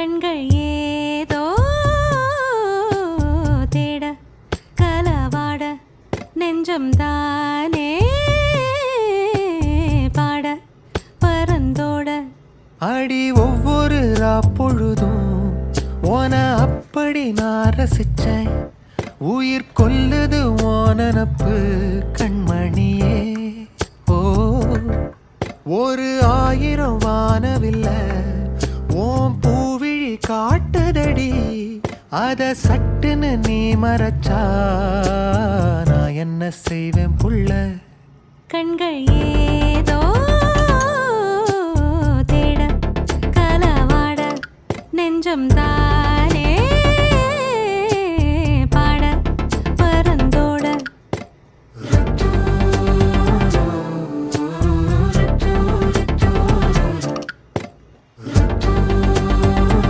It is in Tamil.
கண்கள் ஏதோ தேட கலவாட நெஞ்சம் தானே பாட பரந்தோட அடி ஒவ்வொரு பொழுதும் ஓன அப்படி நான் ரசிச்சேன். உயிர் கொல்லுது ஓனப்பு கண்மணியே. ஓ ஒரு 1000 வானவில்ல ஓம் பூவிழி காட்டுதடி. அத சட்டுன்னு நீ மறைச்சா நான் என்ன செய்வேன் புள்ள. கண்கள் ஏதோ தேட கலவாட நெஞ்சம் தான்